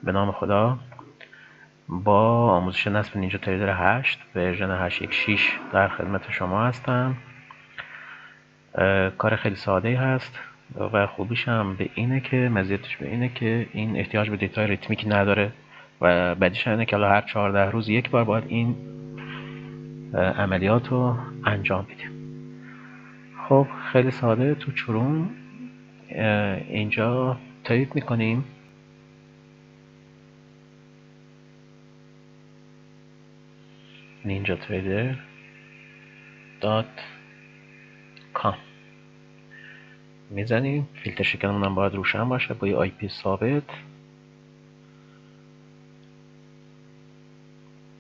به نام خدا. با آموزش نصب نینجا تریدر 8 ورژن 8.1.6 در خدمت شما هستم. کار خیلی ساده هست و خوبیش هم به اینه که مزیتش به اینه که این احتیاج به دیتای ریتمیکی نداره و بعدیش اینه که هر 14 روز یک بار باید این عملیات رو انجام بدیم. خب خیلی ساده تو چروم اینجا تایپ میکنیم ninjatrader.com میزنیم. فیلتر شکنمون هم باید روشن باشه با یه آی پی ثابت.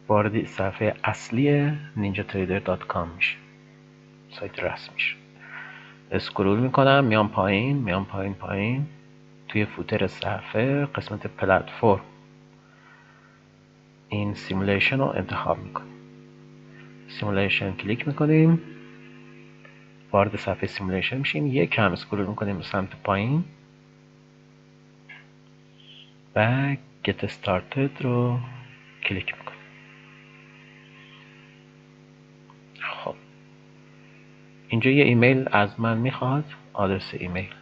وارد صفحه اصلی ninjatrader.com میشه، سایت رسمیش. اسکرول میکنم میام پایین توی فوتر صفحه قسمت پلتفرم این سیمولیشن رو انتخاب میکنیم. سیمولیشن کلیک میکنیم، وارد صفحه سیمولیشن میشیم. یک کم اسکرول میکنیم به سمت پایین و get started رو کلیک میکنیم. خب اینجا یه ایمیل از من میخواد، آدرس ایمیل.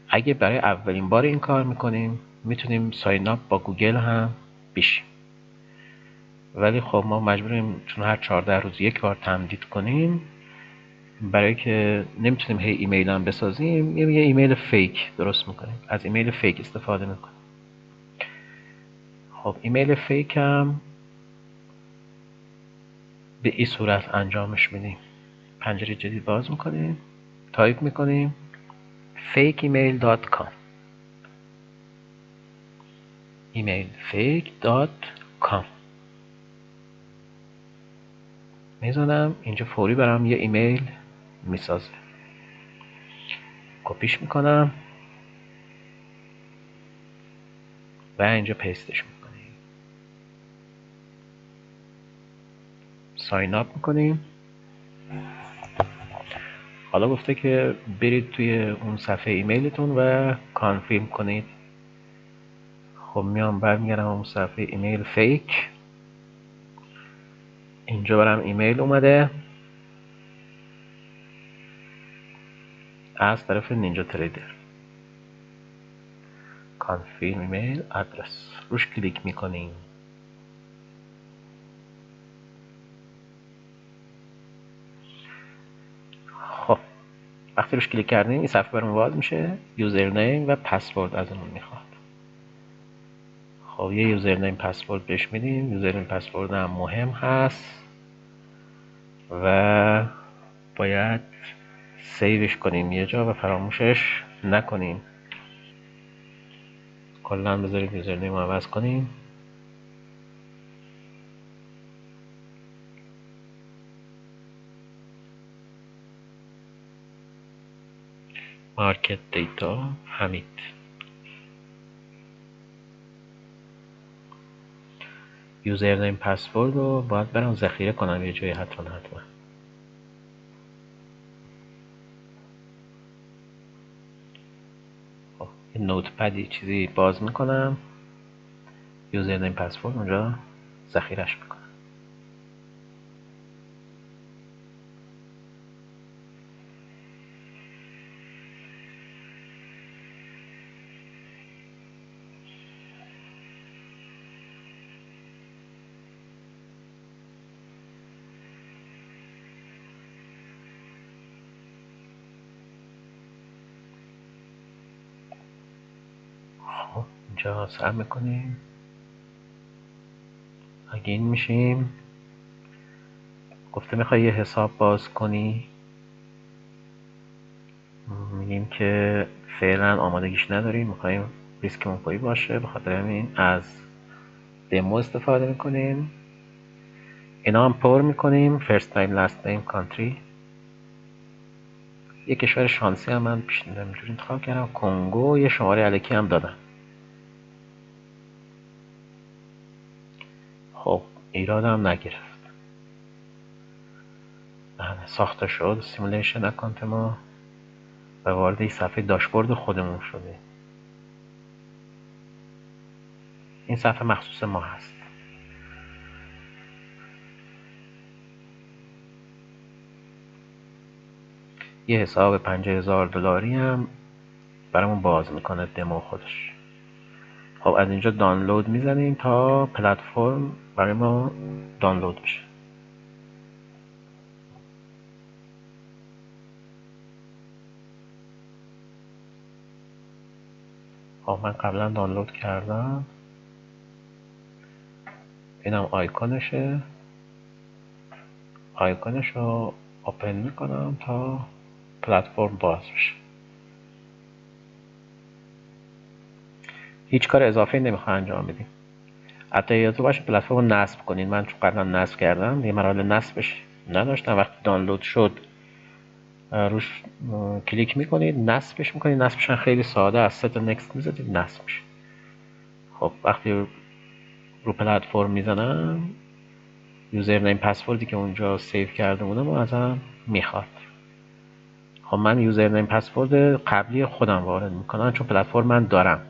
اگه برای اولین بار این کار میکنیم میتونیم ساین اپ با گوگل هم بشیم، ولی خب ما مجبوریم چون هر 14 روز یک بار تمدید کنیم، برای که نمیتونیم هی ایمیل هم بسازیم یه ایمیل فیک درست میکنیم. از ایمیل فیک استفاده میکنیم. خب ایمیل فیک هم به این صورت انجامش میدیم. پنجره جدید باز میکنیم، تایپ میکنیم fakeemail.com emailfake.com میزنم. اینجا فوری برام یه ایمیل میسازه. کپیش میکنم و اینجا پیستش میکنیم. ساین اپ میکنیم. حالا گفته که برید توی اون صفحه ایمیلتون و کانفرم کنید. خب میام برمیگردم اون صفحه ایمیل فیک. اینجا برام ایمیل اومده از طرف نینجا تریدر. کانفرم ایمیل ادرس روش کلیک میکنیم. خب وقتی روش کلیک کردیم این صفحه برام باز میشه. یوزرنیم و پسورد ازمون میخواد. خب یه یوزرنیم پسورد بهش میدیم. یوزرنیم پسورد هم مهم هست و باید سیوش کنیم یه جا و فراموشش نکنیم. کلا بذارید یوزرنیم رو عوض کنیم. مارکت دیتا حمید. یوزرنیم پسورد رو باید برام ذخیره کنم یه جایی حتما. خب یه نوتپدی چیزی باز میکنم، یوزرنیم پسورد اونجا ذخیرش میکنم. خب اینجا سر میکنیم، اگین میشیم. گفته میخوای یه حساب باز کنی، میگیم که فعلا آمادگیش نداریم، میخوایم ریسکمون پایین باشه، به خاطر همین از دمو استفاده میکنیم. اینا هم پر میکنیم. فرست تایم لاست تایم کانتری. یه کشور شانسی هم من اینجوری انتخاب کردم، کنگو. یه شماره الکی هم دادم. خب ایراد هم نگرفت. ساخته شد سیمولیشن اکانت ما و وارد این صفحه داشبورد خودمون شده. این صفحه مخصوص ما هست. یه حساب $50,000 هم برامون باز میکنه دمو خودش. خب از اینجا دانلود میزنیم تا پلتفرم برای ما دانلود بشه. خب من قبلا دانلود کردم، اینم آیکونشه. آیکونش رو اوپن میکنم تا پلتفرم باز بشه. هیچ کار اضافه نمیخواد انجام بدیم. حتی یادتون باشه پلتفرم رو نصب کنین. من چون قبلا نصب کردم یه مراحل نصبش نداشتم. وقتی دانلود شد روش کلیک میکنید، نصبش میکنید. نصبش خیلی ساده، از 3 تا نکست میزدید نصب میشه. خب وقتی رو پلتفرم میزنم، یوزرنیم پسوردی که اونجا سیو کرده بودم ازم میخواد. خب من یوزرنیم پسورد قبلی خودم وارد میکنم چون پلتفرم من دارم.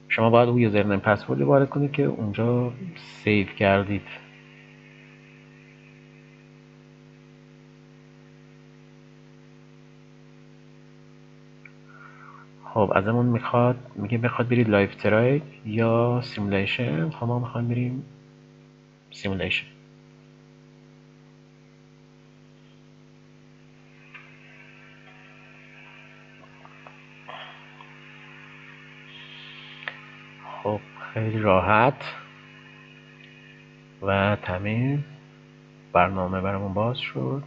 شما باید اون یوزرنیم پسوردی وارد کنید که اونجا سیو کردید. خب ازمون میگه بخواد برید لایف ترایل یا سیمولیشن. خب ما میخوایم بریم سیمولیشن. خب خیلی راحت و تمیز برنامه برامون باز شد.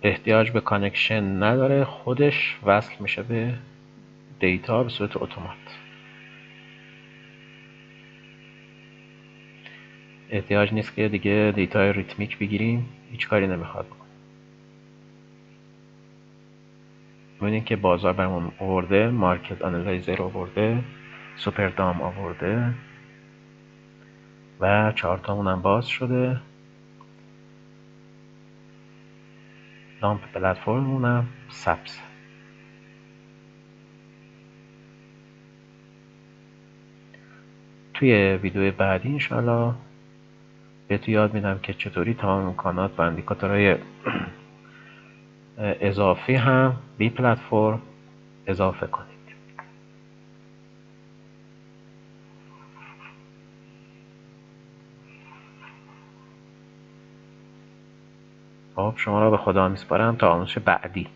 احتیاج به کانکشن نداره، خودش وصل میشه به دیتا به صورت اتومات. احتیاج نیست که دیگه دیتای ریتمیک بگیریم، هیچ کاری نمیخواد بکنیم. میبینید که بازار برامون آورده، مارکت آنالایزر آورده، سوپر دام آورده و چارتامون هم باز شده. لامپ پلتفرممون هم سبز. توی ویدیو بعدی انشالله بهتون یاد میدم که چطوری تمام امکانات و اندیکاتورهای اضافی هم به پلتفرم اضافه کنید. خب شما را به خدا میسپارم تا آموزش بعدی.